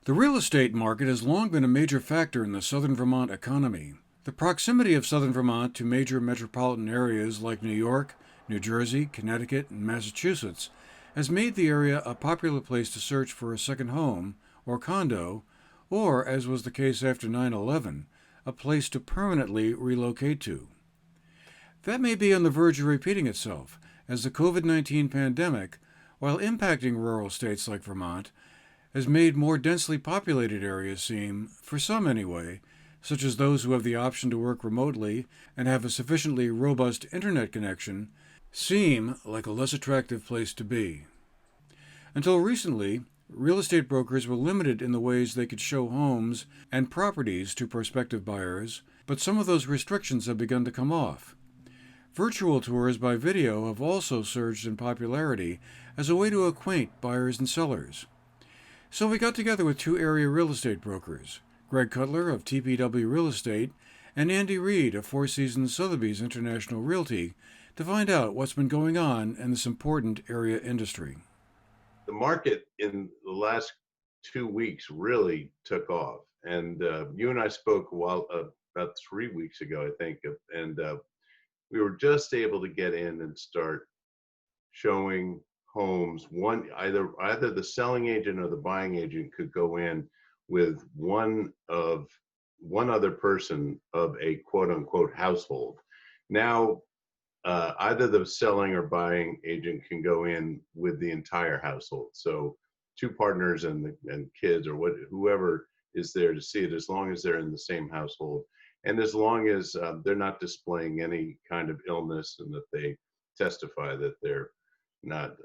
The real estate market has long been a major factor in the southern Vermont economy. The proximity of southern Vermont to major metropolitan areas like New York, New Jersey, Connecticut, and Massachusetts has made the area a popular place to search for a second home or condo, or, as was the case after 9/11, a place to permanently relocate to. That may be on the verge of repeating itself, as the COVID-19 pandemic, while impacting rural states like Vermont, has made more densely populated areas seem, for some anyway, such as those who have the option to work remotely and have a sufficiently robust internet connection, seem like a less attractive place to be. Until recently, real estate brokers were limited in the ways they could show homes and properties to prospective buyers, but some of those restrictions have begun to come off. Virtual tours by video have also surged in popularity as a way to acquaint buyers and sellers. So we got together with two area real estate brokers, Greg Cutler of TPW Real Estate and Andy Reed of Four Seasons Sotheby's International Realty, to find out what's been going on in this important area industry. The market in the last 2 weeks really took off. And you and I spoke about 3 weeks ago, I think, and we were just able to get in and start showing homes. Either the selling agent or the buying agent could go in with one other person of a quote unquote household. Now either the selling or buying agent can go in with the entire household. So two partners and kids or whoever is there to see it, as long as they're in the same household, and as long as they're not displaying any kind of illness, and that they testify that they're not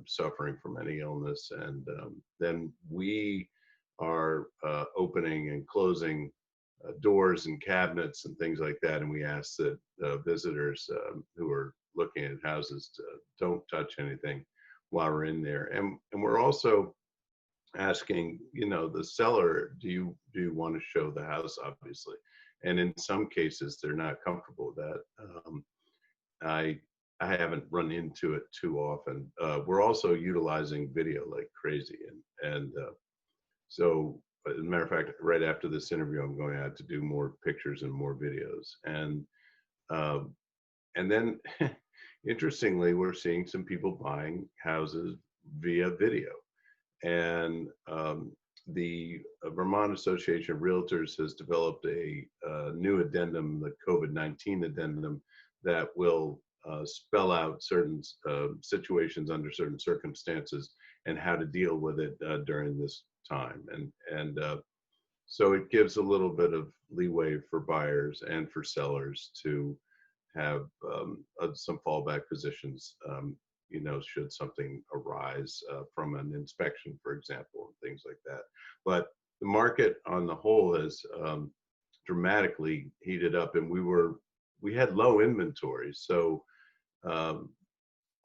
suffering from any illness. And then we are opening and closing doors and cabinets and things like that. And we ask that visitors who are looking at houses don't touch anything while we're in there. And we're also asking, the seller, do you want to show the house, obviously? And in some cases, they're not comfortable with that. I haven't run into it too often. We're also utilizing video like crazy. And so, as a matter of fact, right after this interview, I'm going to have to do more pictures and more videos. And then, interestingly, we're seeing some people buying houses via video. And the Vermont Association of Realtors has developed a new addendum, the COVID-19 addendum, that will spell out certain situations under certain circumstances and how to deal with it during this time. And so it gives a little bit of leeway for buyers and for sellers to have some fallback positions, should something arise from an inspection, for example, and things like that. But the market on the whole has dramatically heated up, and we had low inventory. So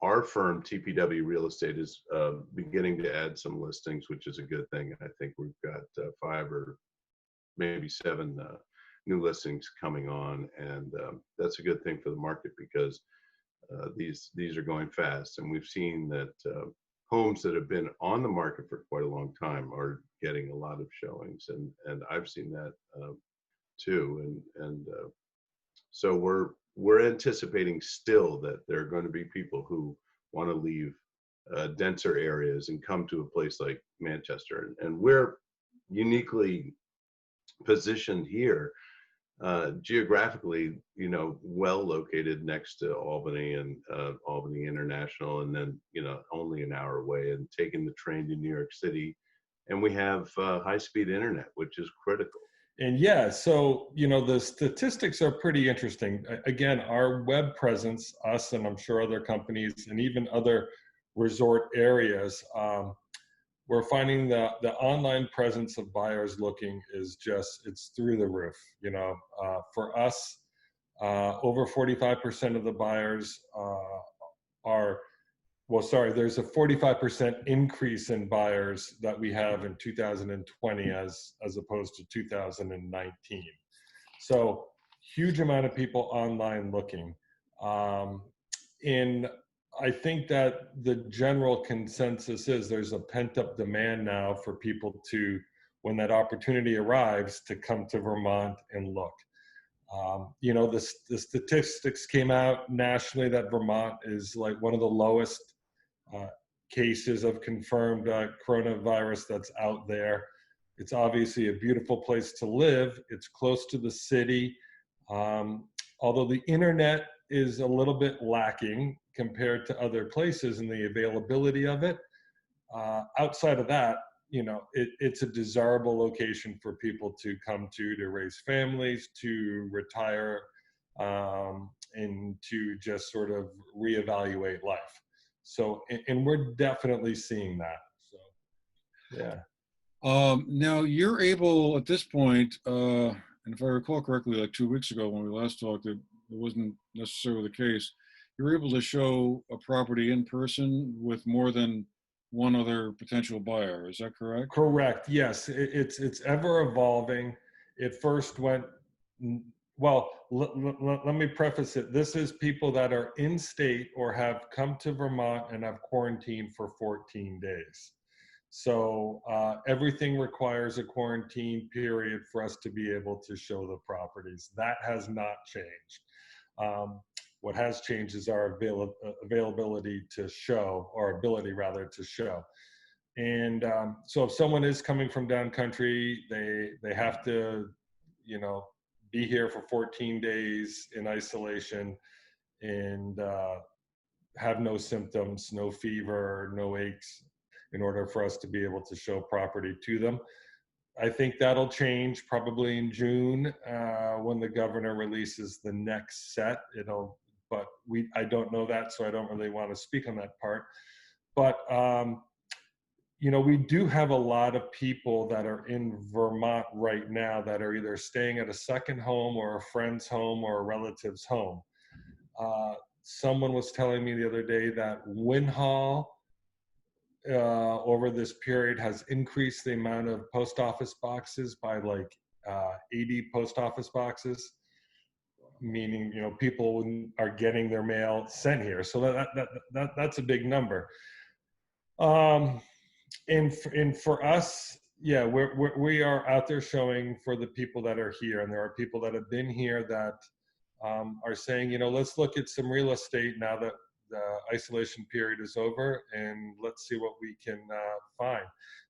our firm, TPW Real Estate, is beginning to add some listings, which is a good thing. I think we've got 5 or maybe 7 new listings coming on, and that's a good thing for the market, because these are going fast. And we've seen that homes that have been on the market for quite a long time are getting a lot of showings, and I've seen that too. And so we're anticipating still that there are going to be people who want to leave denser areas and come to a place like Manchester. And we're uniquely positioned here, geographically, well located next to Albany and Albany International, and then, only an hour away, and taking the train to New York City. And we have high-speed internet, which is critical. And yeah, so, the statistics are pretty interesting. Again, our web presence, us and I'm sure other companies and even other resort areas, we're finding that the online presence of buyers looking is it's through the roof. For us, over 45% of the buyers there's a 45% increase in buyers that we have in 2020 as opposed to 2019. So huge amount of people online looking. I think that the general consensus is there's a pent-up demand now for people to when that opportunity arrives to come to Vermont and look. The statistics came out nationally that Vermont is like one of the lowest cases of confirmed coronavirus that's out there. It's obviously a beautiful place to live. It's close to the city. Although the internet is a little bit lacking compared to other places in the availability of it, outside of that, it's a desirable location for people to come to raise families, to retire, and to just sort of reevaluate life. So, and we're definitely seeing that. So, yeah. Now you're able at this point, and if I recall correctly, like 2 weeks ago when we last talked, it wasn't necessarily the case. You're able to show a property in person with more than one other potential buyer. Is that correct? Correct. Yes, it's ever evolving. It first went well. Let me preface it. This is people that are in state or have come to Vermont and have quarantined for 14 days. So everything requires a quarantine period for us to be able to show the properties. That has not changed. What has changed is our availability to show, or ability rather to show. And so if someone is coming from down country, they have to, be here for 14 days in isolation and have no symptoms, no fever, no aches, in order for us to be able to show property to them. I think that'll change probably in June when the governor releases the next set. But I don't know that, so I don't really want to speak on that part. But we do have a lot of people that are in Vermont right now that are either staying at a second home or a friend's home or a relative's home. Someone was telling me the other day that Winhall, over this period, has increased the amount of post office boxes by like 80 post office boxes, meaning people are getting their mail sent here. So that's a big number. And for us, yeah, we are out there showing for the people that are here, and there are people that have been here that are saying, let's look at some real estate now that the isolation period is over, and let's see what we can find.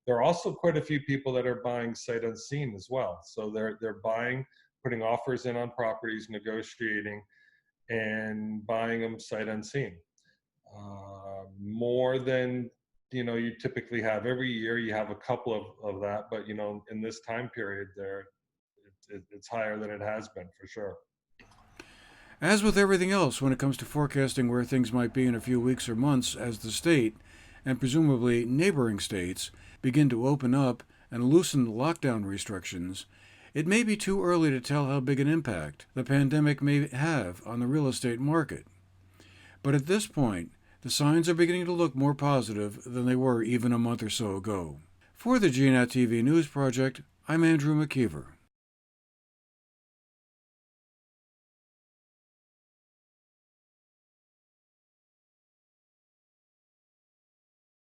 There are also quite a few people that are buying sight unseen as well. So they're buying, putting offers in on properties, negotiating, and buying them sight unseen. More than you typically have every year. You have a couple of that, but in this time period, it's higher than it has been for sure. As with everything else when it comes to forecasting where things might be in a few weeks or months as the state, and presumably neighboring states, begin to open up and loosen lockdown restrictions, it may be too early to tell how big an impact the pandemic may have on the real estate market. But at this point, the signs are beginning to look more positive than they were even a month or so ago. For the GNAT-TV News Project, I'm Andrew McKeever.